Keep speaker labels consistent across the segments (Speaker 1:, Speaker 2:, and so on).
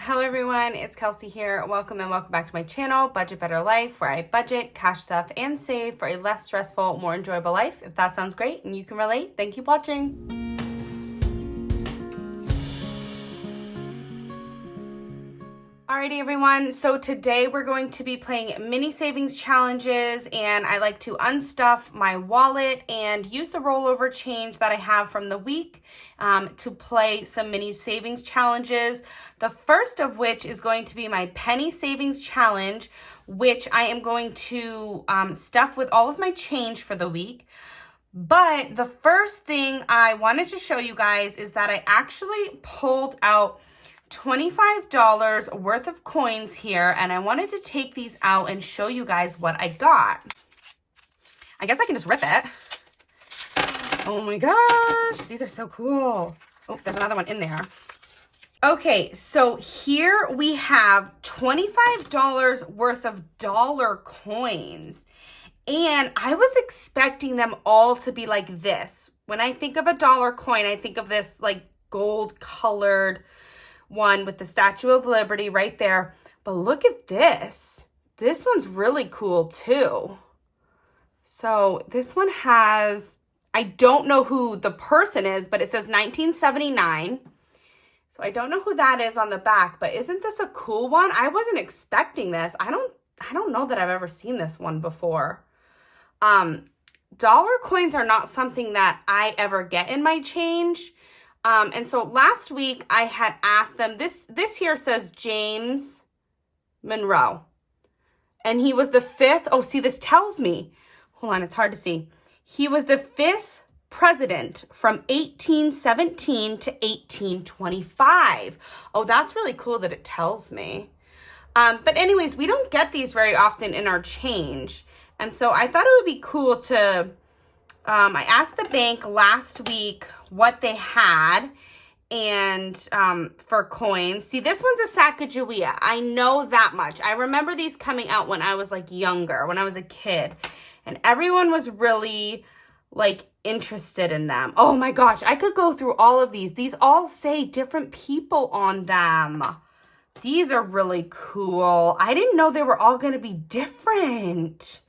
Speaker 1: Hello everyone, it's Kelsey here. Welcome back to my channel, Budget Better Life, where I budget, cash stuff, and save for a less stressful, more enjoyable life. If that sounds great and you can relate, then keep watching. Alrighty everyone, so today we're going to be playing mini savings challenges, and I like to unstuff my wallet and use the rollover change that I have from the week to play some mini savings challenges. The first of which is going to be my penny savings challenge, which I am going to stuff with all of my change for the week. But the first thing I wanted to show you guys is that I actually pulled out $25 worth of coins here, and I wanted to take these out and show you guys what I got. I guess I can just rip it. Oh my gosh, these are so cool. Oh, there's another one in there. Okay, so here we have $25 worth of dollar coins, and I was expecting them all to be like this. When I think of a dollar coin, I think of this like gold colored one with the Statue of Liberty right there. But look at this. This one's really cool too. So this one has, I don't know who the person is, but it says 1979. So I don't know who that is on the back, but isn't this a cool one? I wasn't expecting this. I don't know that I've ever seen this one before. Dollar coins are not something that I ever get in my change. And so last week I had asked them, this here says James Monroe, and he was the fifth. Oh, see, this tells me, hold on, it's hard to see. He was the fifth president from 1817 to 1825. Oh, that's really cool that it tells me. But anyways, we don't get these very often in our change. And so I thought it would be cool to, I asked the bank last week what they had and for coins. See, this one's a Sacagawea. I know that much. I remember these coming out when I was like younger, when I was a kid, and everyone was really like interested in them. Oh my gosh, I could go through all of these. These all say different people on them. These are really cool. I didn't know they were all going to be different.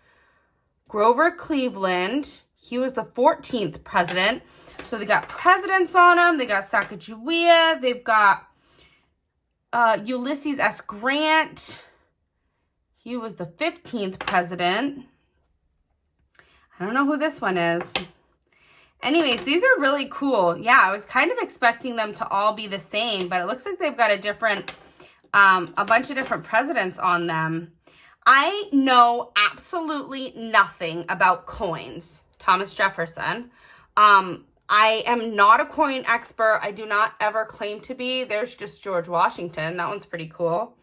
Speaker 1: Grover Cleveland. He was the 14th president. So they got presidents on them. They got Sacagawea. They've got Ulysses S. Grant. He was the 15th president. I don't know who this one is. Anyways, these are really cool. Yeah, I was kind of expecting them to all be the same, but it looks like they've got a different, a bunch of different presidents on them. I know absolutely nothing about coins. Thomas Jefferson. I am not a coin expert. I do not ever claim to be. There's just George Washington. That one's pretty cool.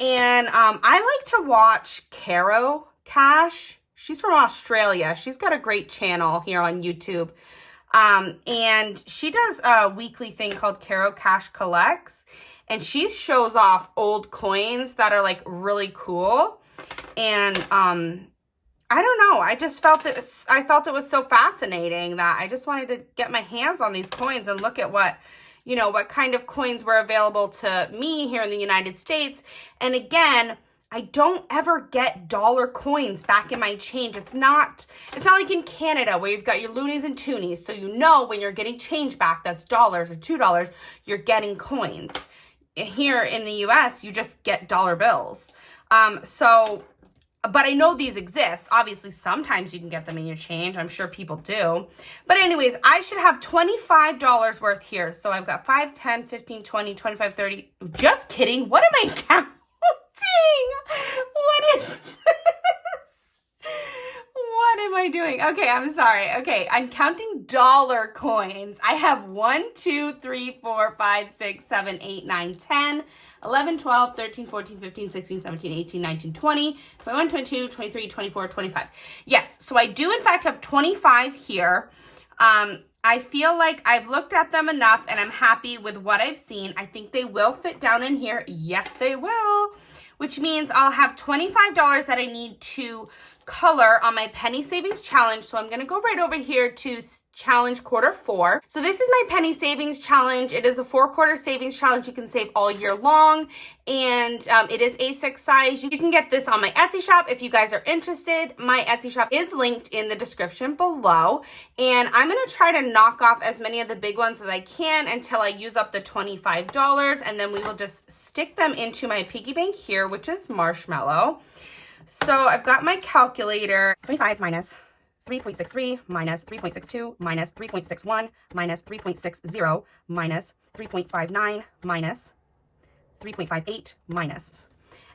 Speaker 1: And I like to watch Caro Cash. She's from Australia. She's got a great channel here on YouTube. And she does a weekly thing called Caro Cash Collects. And she shows off old coins that are like really cool. And I don't know. I just felt it. I felt it was so fascinating that I just wanted to get my hands on these coins and look at what, you know, what kind of coins were available to me here in the United States. And again, I don't ever get dollar coins back in my change. It's not like in Canada where you've got your loonies and toonies. So you know when you're getting change back, that's dollars or $2, you're getting coins. Here in the US, you just get dollar bills. But I know these exist. Obviously, sometimes you can get them in your change. I'm sure people do. But anyways, I should have $25 worth here. So I've got 5, 10, 15, 20, 25, 30. Just kidding. What am I counting? What is this? What am I doing? Okay, I'm sorry. Okay, I'm counting dollar coins. I have 1, 2, 3, 4, 5, 6, 7, 8, 9, 10, 11, 12, 13, 14, 15, 16, 17, 18, 19, 20, 21, 22, 23, 24, 25. Yes, so I do in fact have 25 here. I feel like I've looked at them enough and I'm happy with what I've seen. I think they will fit down in here. Yes, they will. Which means I'll have $25 that I need to color on my penny savings challenge. So I'm going to go right over here to challenge quarter 4. So this is my penny savings challenge. It is a 4-quarter savings challenge. You can save all year long, and it is A6 size. You can get this on my Etsy shop if you guys are interested. My Etsy shop is linked in the description below, and I'm going to try to knock off as many of the big ones as I can until I use up the $25, and then we will just stick them into my piggy bank here, which is marshmallow. So I've got my calculator. 25 minus 3.63 minus 3.62 minus 3.61 minus 3.60 minus 3.59 minus 3.58 minus.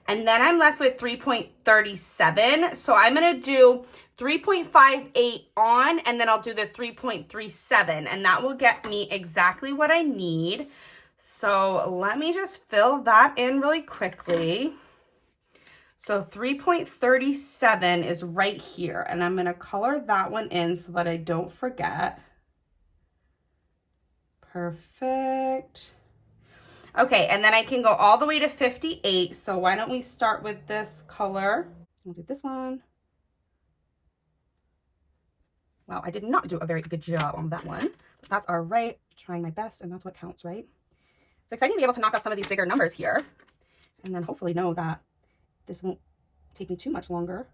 Speaker 1: And then I'm left with 3.37. So I'm going to do 3.58 on, and then I'll do the 3.37, and that will get me exactly what I need. So let me just fill that in really quickly. So 3.37 is right here, and I'm going to color that one in so that I don't forget. Perfect. Okay, and then I can go all the way to 58. So why don't we start with this color? I'll do this one. Wow, I did not do a very good job on that one, but that's all right. Trying my best, and that's what counts, right? It's exciting to be able to knock off some of these bigger numbers here, and then hopefully know that this won't take me too much longer.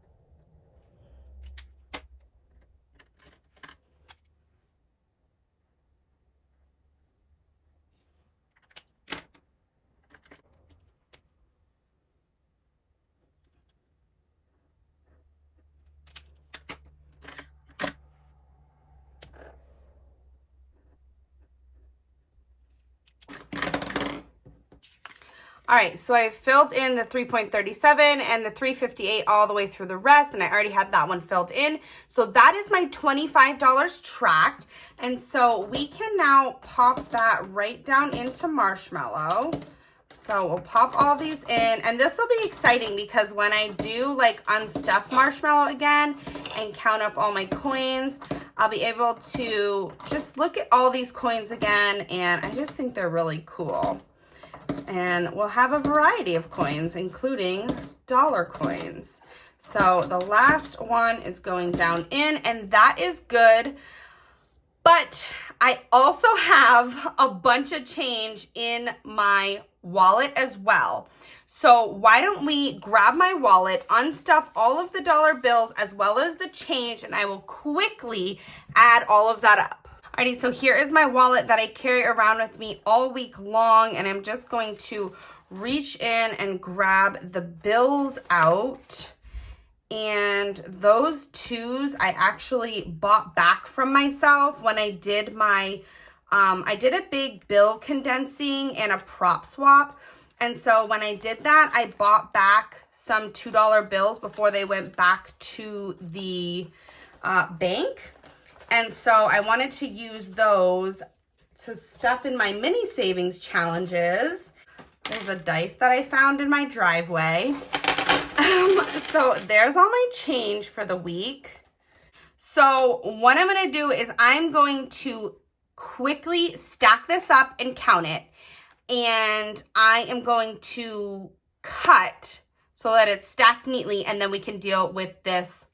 Speaker 1: All right, so I filled in the 3.37 and the 358 all the way through the rest, and I already had that one filled in. So that is my $25 tracked. And so we can now pop that right down into marshmallow. So we'll pop all these in, and this will be exciting because when I do like unstuff marshmallow again and count up all my coins, I'll be able to just look at all these coins again, and I just think they're really cool. And we'll have a variety of coins, including dollar coins. So the last one is going down in, and that is good. But I also have a bunch of change in my wallet as well. So why don't we grab my wallet, unstuff all of the dollar bills as well as the change, and I will quickly add all of that up. Alrighty, so here is my wallet that I carry around with me all week long, and I'm just going to reach in and grab the bills out. And those 2s I actually bought back from myself when I did my, I did a big bill condensing and a prop swap. And so when I did that, I bought back some $2 bills before they went back to the bank. And so I wanted to use those to stuff in my mini savings challenges. There's a dice that I found in my driveway. So there's all my change for the week. So what I'm going to do is I'm going to quickly stack this up and count it. And I am going to cut so that it's stacked neatly, and then we can deal with this,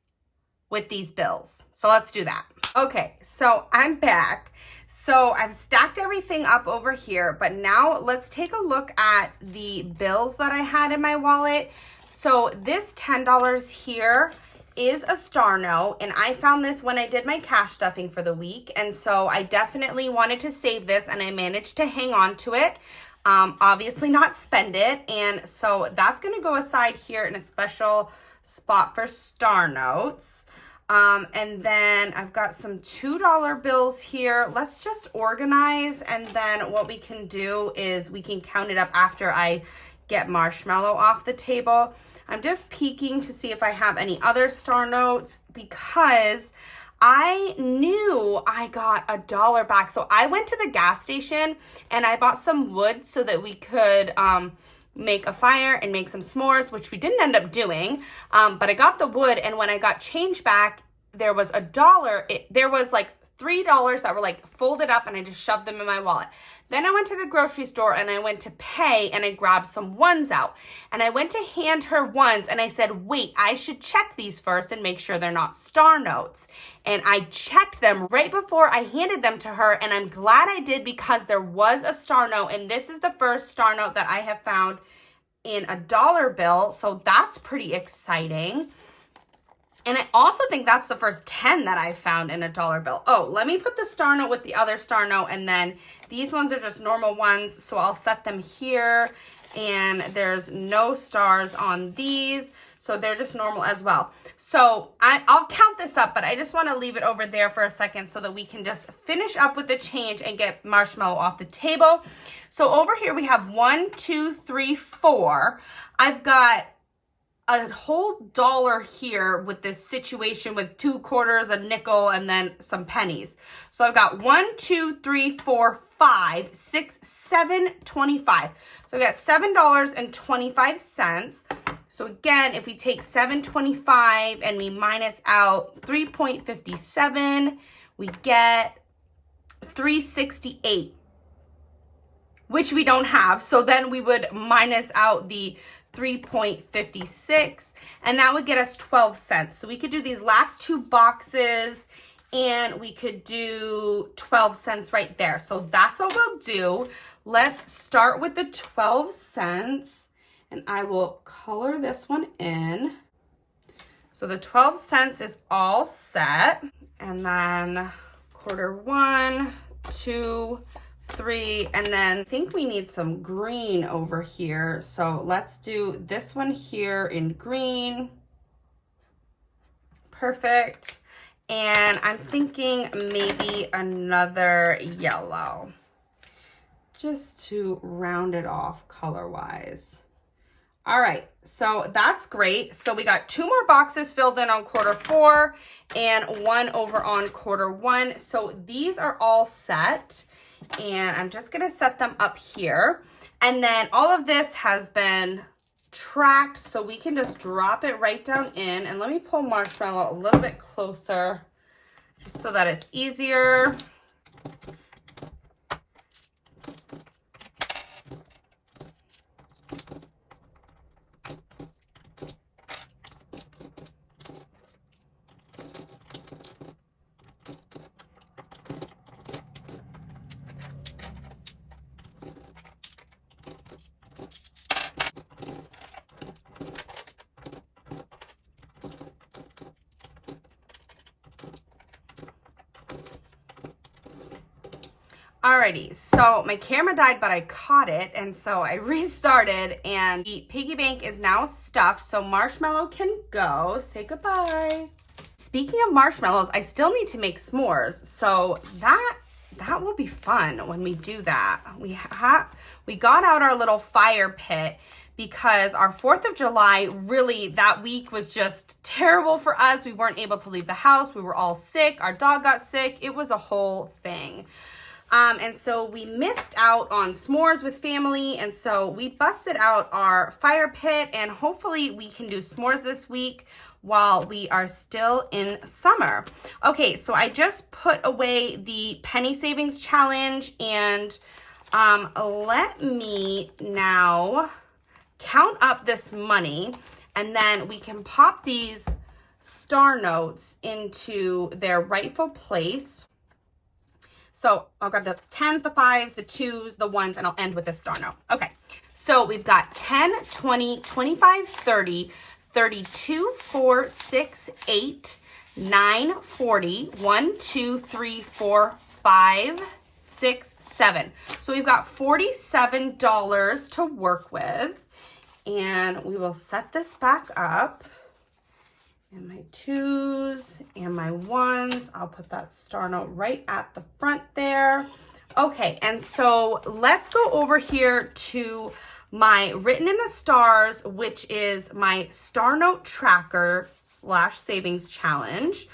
Speaker 1: with these bills. So let's do that. Okay, so I'm back. So I've stacked everything up over here, but now let's take a look at the bills that I had in my wallet. So this $10 here is a star note, and I found this when I did my cash stuffing for the week, and so I definitely wanted to save this, and I managed to hang on to it. Obviously not spend it, and so that's going to go aside here in a special spot for star notes. And then I've got some $2 bills here. Let's just organize, and then what we can do is we can count it up after I get marshmallow off the table. I'm just peeking to see if I have any other star notes because I knew I got $1 back. So I went to the gas station and I bought some wood so that we could make a fire and make some s'mores, which we didn't end up doing. But I got the wood, and when I got change back, there was $1. There was like $3 that were like folded up, and I just shoved them in my wallet. Then I went to the grocery store and I went to pay and I grabbed some ones out. And I went to hand her ones and I said, wait, I should check these first and make sure they're not star notes. And I checked them right before I handed them to her, and I'm glad I did because there was a star note, and this is the first star note that I have found in a dollar bill, so that's pretty exciting. And I also think that's the first 10 that I found in a dollar bill. Oh, let me put the star note with the other star note, and then these ones are just normal ones, so I'll set them here, and there's no stars on these, so they're just normal as well. So I'll count this up, but I just want to leave it over there for a second so that we can just finish up with the change and get Marshmallow off the table. So over here we have 1, 2, 3, 4. I've got a whole dollar here with this situation with 2 quarters, a nickel, and then some pennies. So I've got 1, 2, 3, 4, 5, 6, 7, 25. So I got $7.25. So again, if we take $7.25 and we minus out 3.57, we get $3.68, which we don't have. So then we would minus out the 3.56, and that would get us 12 cents. So we could do these last 2 boxes and we could do 12 cents right there. So that's what we'll do. Let's start with the 12 cents, and I will color this one in. So the 12 cents is all set, and then quarter 1, 2, 3, and then I think we need some green over here. So let's do this one here in green. Perfect. And I'm thinking maybe another yellow, just to round it off color-wise. All right, so that's great. So we got 2 more boxes filled in on quarter 4 and 1 over on quarter 1. So these are all set. And I'm just going to set them up here. And then all of this has been tracked, so we can just drop it right down in. And let me pull Marshmallow a little bit closer just so that it's easier. Alrighty, so my camera died, but I caught it, and so I restarted, and the piggy bank is now stuffed, so Marshmallow can go. Say goodbye. Speaking of marshmallows, I still need to make s'mores, so that will be fun when we do that. We got out our little fire pit because our 4th of July, really, that week was just terrible for us. We weren't able to leave the house. We were all sick. Our dog got sick. It was a whole thing. And so we missed out on s'mores with family, and so we busted out our fire pit, and hopefully we can do s'mores this week while we are still in summer. Okay, so I just put away the penny savings challenge, and let me now count up this money, and then we can pop these star notes into their rightful place. So I'll grab the 10s, the 5s, the 2s, the 1s, and I'll end with this star note. Okay, so we've got 10, 20, 25, 30, 32, 4, 6, 8, 9, 40, 1, 2, 3, 4, 5, 6, 7. So we've got $47 to work with, and we will set this back up. And my 2s and my 1s, I'll put that star note right at the front there. Okay, and so let's go over here to my Written in the Stars, which is my star note tracker / savings challenge.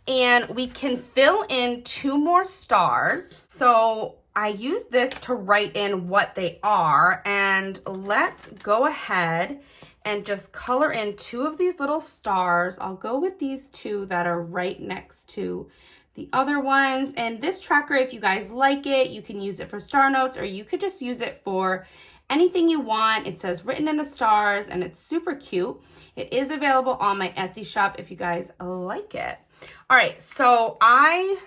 Speaker 1: And we can fill in 2 more stars. So I use this to write in what they are, and let's go ahead and just color in 2 of these little stars. I'll go with these 2 that are right next to the other ones. And this tracker, if you guys like it, you can use it for star notes, or you could just use it for anything you want. It says written in the stars and it's super cute. It is available on my Etsy shop if you guys like it. All right, so I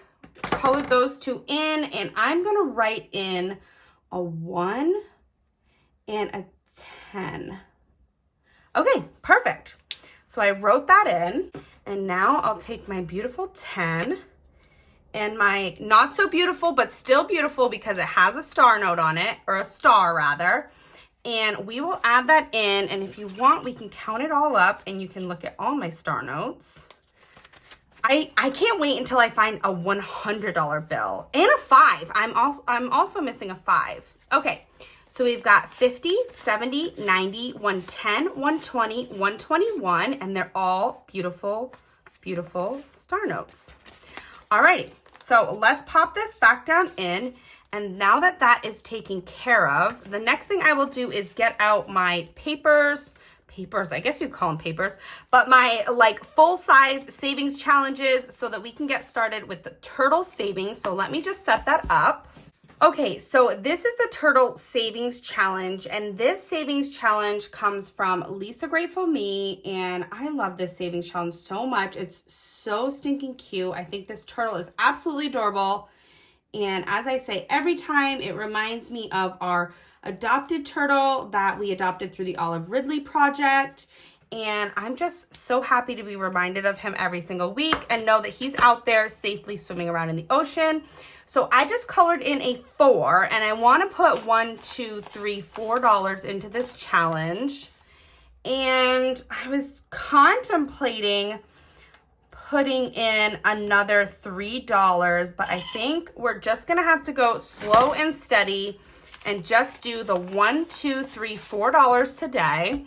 Speaker 1: colored those two in, and I'm gonna write in a 1 and a 10. Okay, perfect. So I wrote that in, and now I'll take my beautiful 10 and my not so beautiful, but still beautiful because it has a star note on it, or a star rather. And we will add that in, and if you want, we can count it all up and you can look at all my star notes. I can't wait until I find a $100 bill and a 5. I'm also missing a 5. Okay, so we've got 50, 70, 90, 110, 120, 121, and they're all beautiful, beautiful star notes. Alrighty, so let's pop this back down in. And now that that is taken care of, the next thing I will do is get out my papers, I guess you call them papers, but my like full-size savings challenges so that we can get started with the turtle savings. So let me just set that up. Okay, so this is the turtle savings challenge, and this savings challenge comes from Lisa Grateful Me, and I love this savings challenge so much. It's so stinking cute. I think this turtle is absolutely adorable. And as I say, every time it reminds me of our adopted turtle that we adopted through the Olive Ridley project. And I'm just so happy to be reminded of him every single week and know that he's out there safely swimming around in the ocean. So I just colored in a 4, and I want to put $1, $2, $3, $4 into this challenge. And I was contemplating putting in another $3, but I think we're just gonna have to go slow and steady and just do the $1, $2, $3, $4 today.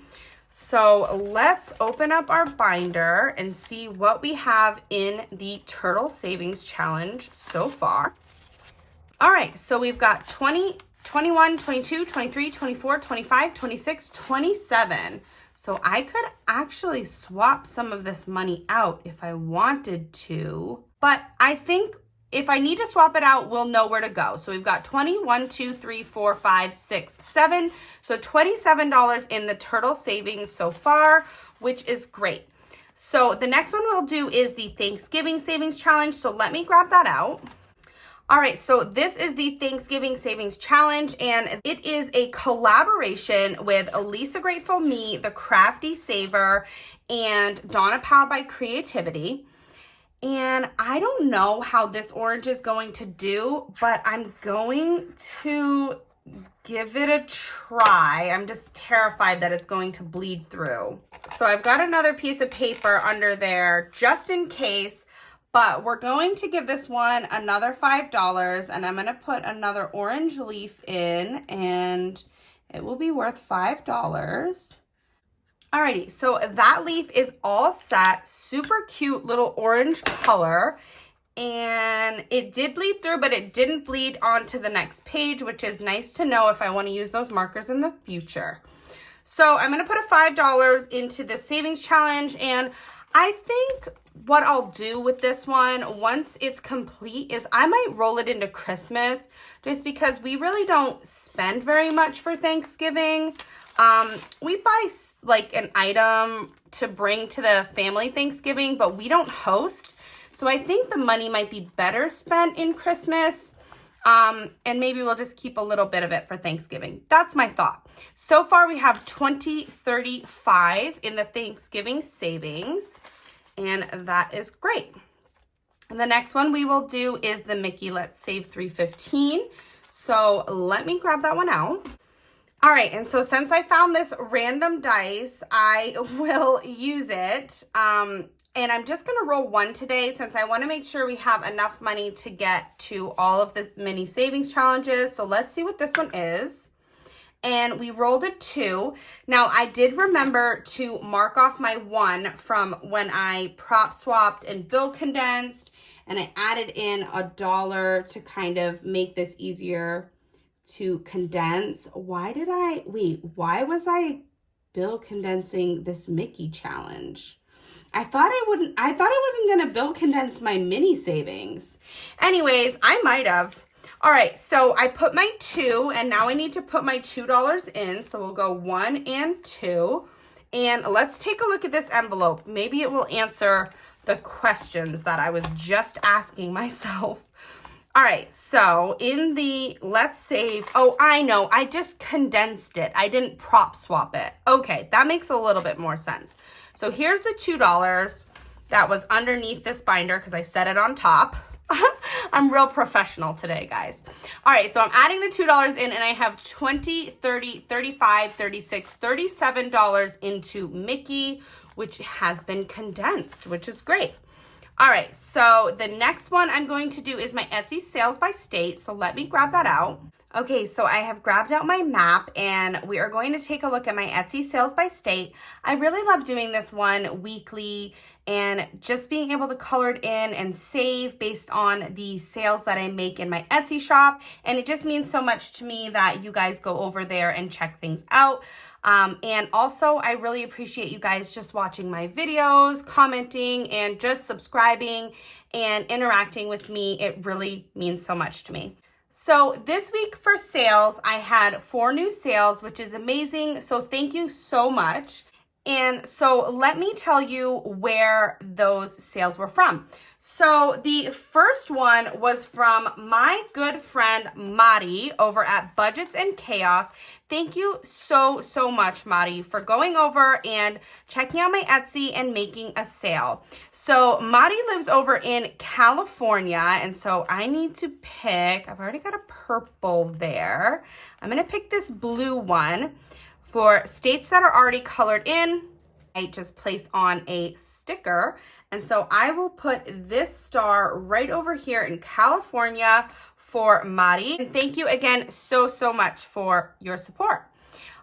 Speaker 1: So let's open up our binder and see what we have in the Turtle Savings Challenge so far. All right, so we've got 20, 21, 22, 23, 24, 25, 26, 27. So I could actually swap some of this money out if I wanted to, but I think if I need to swap it out, we'll know where to go. So we've got 20, 1, 2, 3, 4, 5, 6, 7. So $27 in the turtle savings so far, which is great. So the next one we'll do is the Thanksgiving Savings Challenge. So let me grab that out. All right, so this is the Thanksgiving Savings Challenge, and it is a collaboration with Lisa Grateful Me, The Crafty Saver, and Donna Powell by Creativity. And I don't know how this orange is going to do, but I'm going to give it a try. I'm just terrified that it's going to bleed through. So I've got another piece of paper under there just in case. But we're going to give this one another $5, and I'm going to put another orange leaf in, and it will be worth $5. Alrighty, so that leaf is all set. Super cute little orange color, and it did bleed through, but it didn't bleed onto the next page, which is nice to know if I want to use those markers in the future. So I'm going to put a $5 into the savings challenge, and I think what I'll do with this one once it's complete is I might roll it into Christmas, just because we really don't spend very much for Thanksgiving. We buy like an item to bring to the family Thanksgiving, but we don't host. So I think the money might be better spent in Christmas. And maybe we'll just keep a little bit of it for Thanksgiving. That's my thought. So far we have 20, 35 in the Thanksgiving savings, and that is great. And the next one we will do is the Mickey Let's Save $3.15. So let me grab that one out. All right, and so since I found this random dice, I will use it. And I'm just gonna roll one today since I wanna make sure we have enough money to get to all of the mini savings challenges. So let's see what this one is. And we rolled a 2. Now I did remember to mark off my 1 from when I prop swapped and bill condensed, and I added in $1 to kind of make this easier to condense. Why was I bill condensing this Mickey challenge? I thought I wasn't gonna bill condense my mini savings. Anyways, I might have. All right, so I put my 2, and now I need to put my $2 in. So we'll go 1 and 2. And let's take a look at this envelope. Maybe it will answer the questions that I was just asking myself. All right, so in the let's save, oh, I know, I just condensed it. I didn't prop swap it. Okay, that makes a little bit more sense. So here's the $2 that was underneath this binder because I set it on top. I'm real professional today, guys. All right, so I'm adding the $2 in, and I have $20, $30, $35, $36, $37 into Mickey, which has been condensed, which is great. All right, so the next one I'm going to do is my Etsy sales by state. So let me grab that out. Okay, so I have grabbed out my map, and we are going to take a look at my Etsy sales by state. I really love doing this one weekly and just being able to color it in and save based on the sales that I make in my Etsy shop. And it just means so much to me that you guys go over there and check things out. And also, I really appreciate you guys just watching my videos, commenting, and just subscribing and interacting with me. It really means so much to me. So this week for sales, I had 4 new sales, which is amazing. So thank you so much. And so let me tell you where those sales were from. So the first one was from my good friend Mari over at Budgets and Chaos. Thank you so much, Mari, for going over and checking out my Etsy and making a sale. So Mari lives over in California, and so I need to pick, I've already got a purple there. I'm gonna pick this blue one. For states that are already colored in, I just place on a sticker. And so I will put this star right over here in California for Mari. And thank you again so much for your support.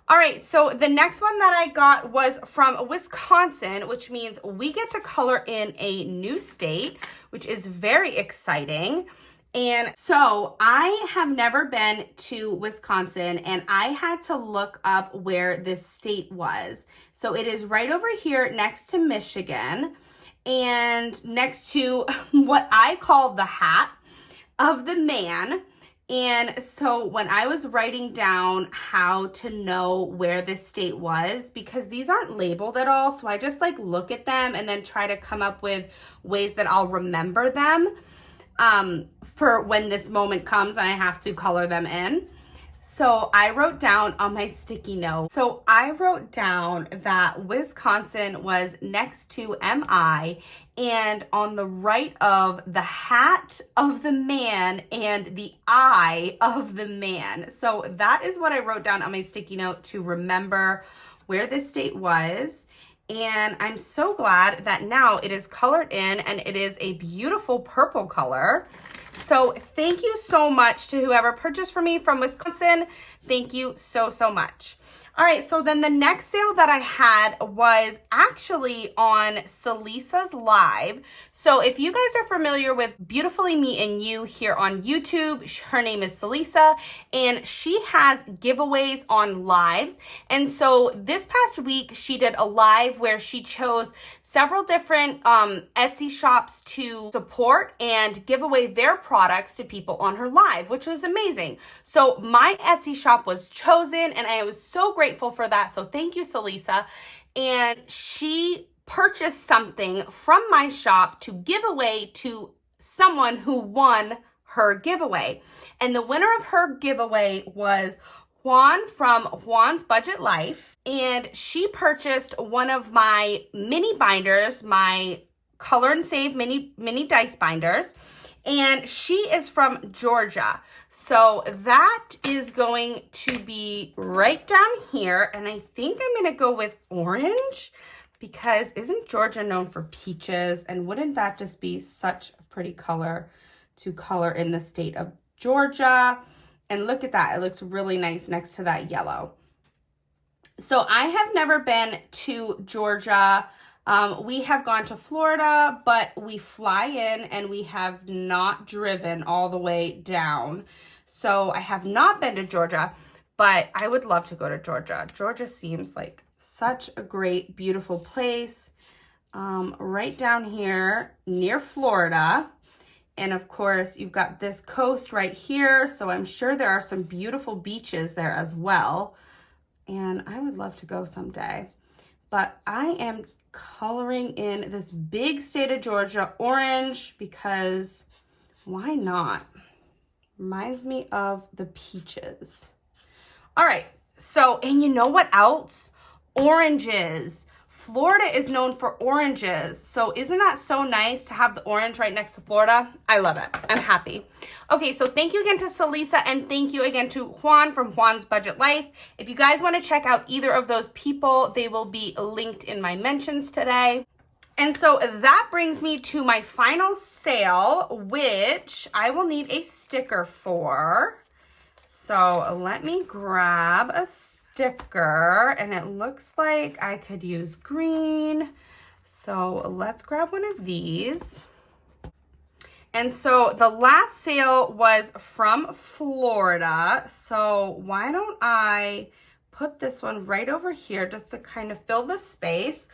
Speaker 1: All right, so the next one that I got was from Wisconsin, which means we get to color in a new state, which is very exciting. And so I have never been to Wisconsin, and I had to look up where this state was. So it is right over here next to Michigan and next to what I call the hat of the man. And so when I was writing down how to know where this state was, because these aren't labeled at all, so I just like look at them and then try to come up with ways that I'll remember them for when this moment comes and I have to color them in. So I wrote down on my sticky note. So I wrote down that Wisconsin was next to MI and on the right of the hat of the man and the eye of the man. So that is what I wrote down on my sticky note to remember where this state was. And I'm so glad that now it is colored in and it is a beautiful purple color. So thank you so much to whoever purchased for me from Wisconsin. Thank you so much. All right, so then the next sale that I had was actually on Salisa's Live. So if you guys are familiar with Beautifully Me and You here on YouTube, her name is Salisa, and she has giveaways on lives. And so this past week, she did a live where she chose several different Etsy shops to support and give away their products to people on her live, which was amazing. So my Etsy shop was chosen, and I was so grateful for that. So thank you, Salisa. And she purchased something from my shop to give away to someone who won her giveaway. And the winner of her giveaway was Juan from Juan's Budget Life. And she purchased one of my mini binders, my Color and Save mini dice binders. And she is from Georgia. So that is going to be right down here. And I think I'm going to go with orange because isn't Georgia known for peaches? And wouldn't that just be such a pretty color to color in the state of Georgia? And look at that. It looks really nice next to that yellow. So I have never been to Georgia. We have gone to Florida, but we fly in and we have not driven all the way down. So I have not been to Georgia, but I would love to go to Georgia. Georgia seems like such a great, beautiful place. right down here near Florida. And of course, you've got this coast right here, so I'm sure there are some beautiful beaches there as well. And I would love to go someday. But I am coloring in this big state of Georgia orange because why not? Reminds me of the peaches. All right, so, and you know what else? Oranges. Florida is known for oranges. So isn't that so nice to have the orange right next to Florida? I love it. I'm happy. Okay, so thank you again to Salisa and thank you again to Juan from Juan's Budget Life. If you guys want to check out either of those people, they will be linked in my mentions today. And so that brings me to my final sale, which I will need a sticker for. So let me grab a sticker, and it looks like I could use green. So let's grab one of these. And so the last sale was from Florida. So why don't I put this one right over here just to kind of fill the space.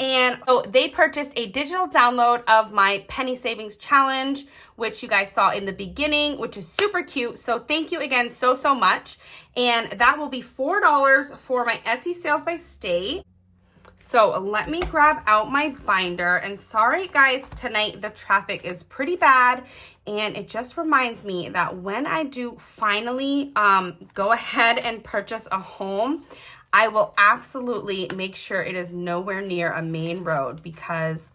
Speaker 1: And so they purchased a digital download of my penny savings challenge, which you guys saw in the beginning, which is super cute. So thank you again so much. And that will be $4 for my Etsy sales by state. So let me grab out my binder. And sorry guys, tonight the traffic is pretty bad. And it just reminds me that when I do finally go ahead and purchase a home, I will absolutely make sure it is nowhere near a main road because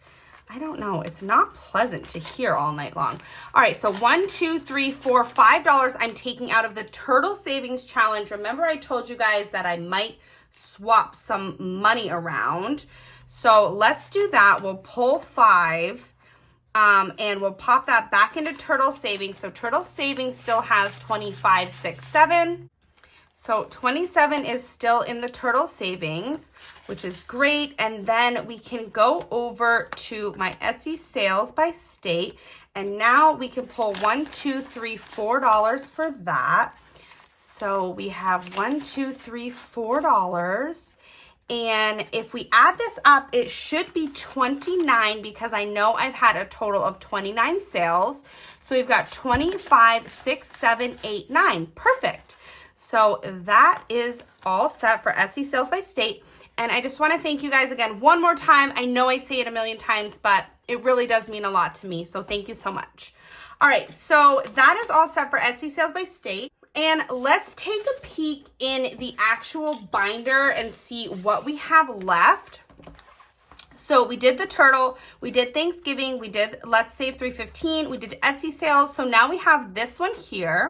Speaker 1: I don't know, it's not pleasant to hear all night long. All right, so $1, $2, $3, $4, $5 I'm taking out of the Turtle Savings Challenge. Remember I told you guys that I might swap some money around. So let's do that. We'll pull 5 and we'll pop that back into Turtle Savings. So Turtle Savings still has 25, 6, 7. So 27 is still in the Turtle Savings, which is great. And then we can go over to my Etsy sales by state. And now we can pull $1, $2, $3, $4 for that. So we have $1, $2, $3, $4. And if we add this up, it should be 29 because I know I've had a total of 29 sales. So we've got 25, 6, 7, 8, 9. Perfect. So that is all set for Etsy sales by state. And I just want to thank you guys again one more time. I know I say it a million times, but it really does mean a lot to me. So thank you so much. All right, so that is all set for Etsy sales by state. And let's take a peek in the actual binder and see what we have left. So we did the turtle, we did Thanksgiving, we did Let's Save 315, we did Etsy sales. So now we have this one here.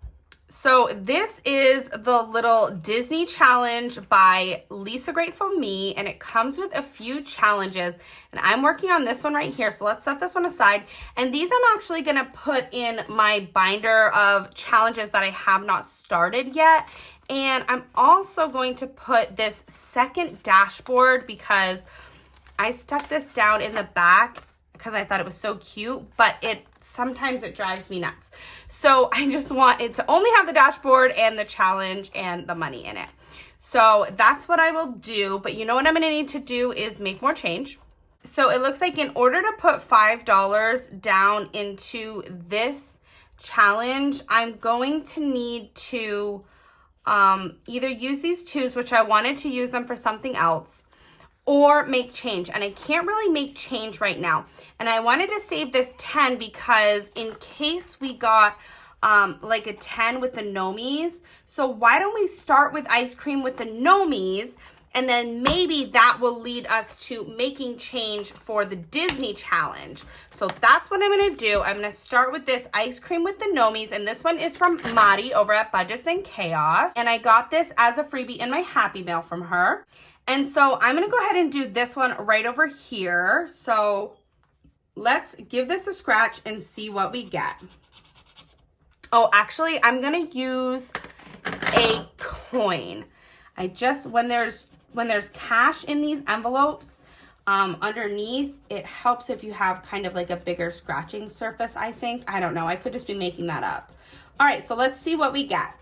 Speaker 1: So this is the little Disney challenge by Lisa Grateful Me, and it comes with a few challenges, and I'm working on this one right here. So let's set this one aside. And these I'm actually gonna put in my binder of challenges that I have not started yet. And I'm also going to put this second dashboard because I stuck this down in the back because I thought it was so cute, but sometimes it drives me nuts. So I just want it to only have the dashboard and the challenge and the money in it. So that's what I will do, but you know what I'm gonna need to do is make more change. So it looks like in order to put $5 down into this challenge, I'm going to need to either use these 2s, which I wanted to use them for something else, or make change. And I can't really make change right now. And I wanted to save this 10 because in case we got like a 10 with the Nomies. So why don't we start with ice cream with the Nomies, and then maybe that will lead us to making change for the Disney challenge. So that's what I'm gonna do. I'm gonna start with this ice cream with the Nomies, and this one is from Madi over at Budgets and Chaos. And I got this as a freebie in my Happy Mail from her. And so I'm gonna go ahead and do this one right over here. So let's give this a scratch and see what we get. Oh, actually, I'm gonna use a coin. When there's cash in these envelopes, underneath, it helps if you have kind of like a bigger scratching surface, I think. I don't know, I could just be making that up. All right, so let's see what we get.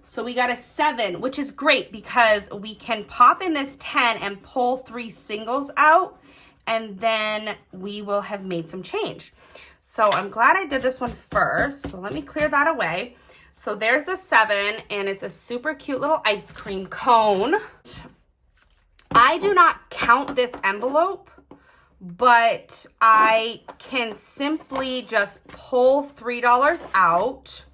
Speaker 1: So we got a 7, which is great because we can pop in this 10 and pull 3 singles out, and then we will have made some change. So I'm glad I did this one first. So let me clear that away. So there's the 7, and it's a super cute little ice cream cone. I do not count this envelope, but I can simply just pull $3 out.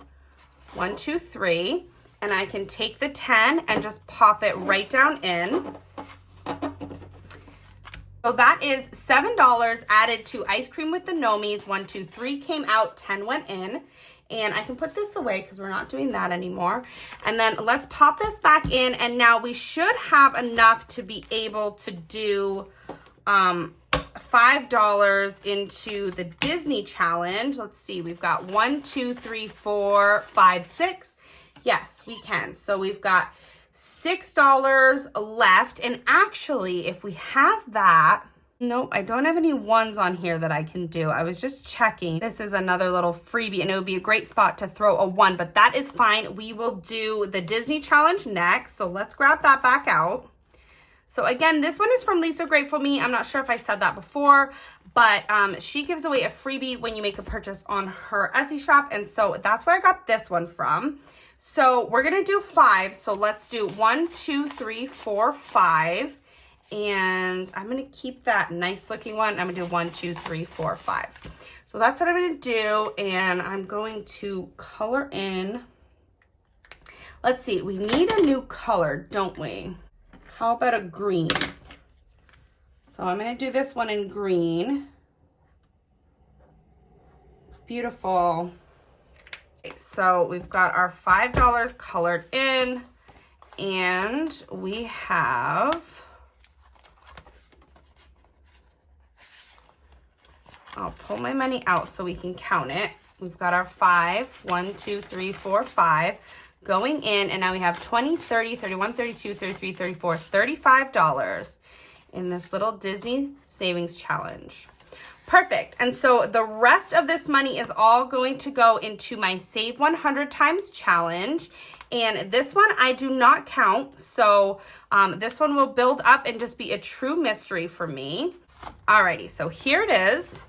Speaker 1: 1, 2, 3. And I can take the 10 and just pop it right down in. So that is $7 added to ice cream with the Nomies. 1, 2, 3 came out, 10 went in. And I can put this away because we're not doing that anymore. And then let's pop this back in. And now we should have enough to be able to do $5 into the Disney challenge. Let's see, we've got 1, 2, 3, 4, 5, 6. Yes, we can. So we've got $6 left. And actually, if we have that, nope, I don't have any ones on here that I can do. I was just checking. This is another little freebie, and it would be a great spot to throw a 1, but that is fine. We will do the Disney challenge next. So let's grab that back out. So again, this one is from Lisa Grateful Me. I'm not sure if I said that before, but she gives away a freebie when you make a purchase on her Etsy shop. And so that's where I got this one from. So we're going to do 5. So let's do 1, 2, 3, 4, 5. And I'm going to keep that nice looking one. I'm going to do 1, 2, 3, 4, 5. So that's what I'm going to do. And I'm going to color in. Let's see. We need a new color, don't we? How about a green? So I'm going to do this one in green. Beautiful. Okay, so we've got our $5 colored in, and we have, I'll pull my money out so we can count it. We've got our 5, 1, 2, 3, 4, 5 going in, and now we have 20, 30, 31, 32, 33, 34, $35 in this little Disney Savings Challenge. Perfect. And so the rest of this money is all going to go into my Save 100 Times challenge. And this one I do not count. So this one will build up and just be a true mystery for me. Alrighty, so here it is.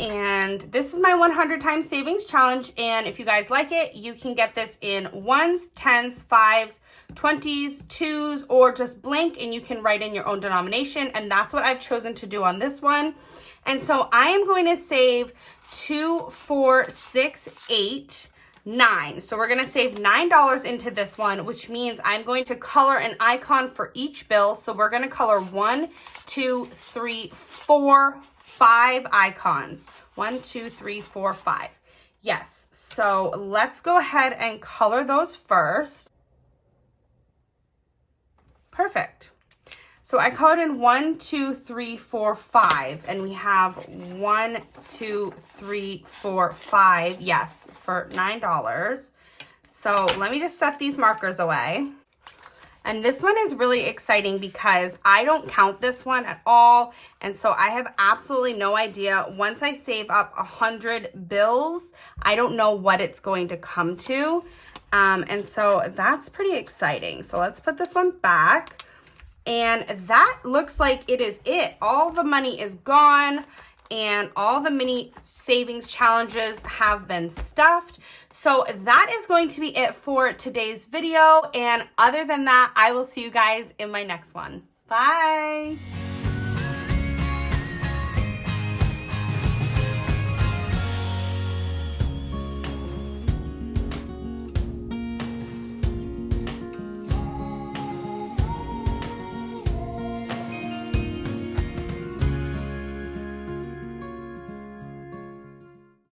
Speaker 1: And this is my 100 Times Savings Challenge. And if you guys like it, you can get this in 1s, 10s, 5s, 20s, 2s, or just blank, and you can write in your own denomination. And that's what I've chosen to do on this one. And so I am going to save 2, 4, 6, 8, 9. So we're going to save $9 into this one, which means I'm going to color an icon for each bill. So we're going to color 1, 2, 3, 4, 5 icons. 1, 2, 3, 4, 5. Yes. So let's go ahead and color those first. Perfect. So I colored in 1, 2, 3, 4, 5, and we have 1, 2, 3, 4, 5, yes, for $9. So let me just set these markers away. And this one is really exciting because I don't count this one at all. And so I have absolutely no idea. Once I save up 100 bills, I don't know what it's going to come to. And so that's pretty exciting. So let's put this one back. And that looks like it is it. All the money is gone and all the mini savings challenges have been stuffed. So that is going to be it for today's video. And other than that, I will see you guys in my next one. Bye.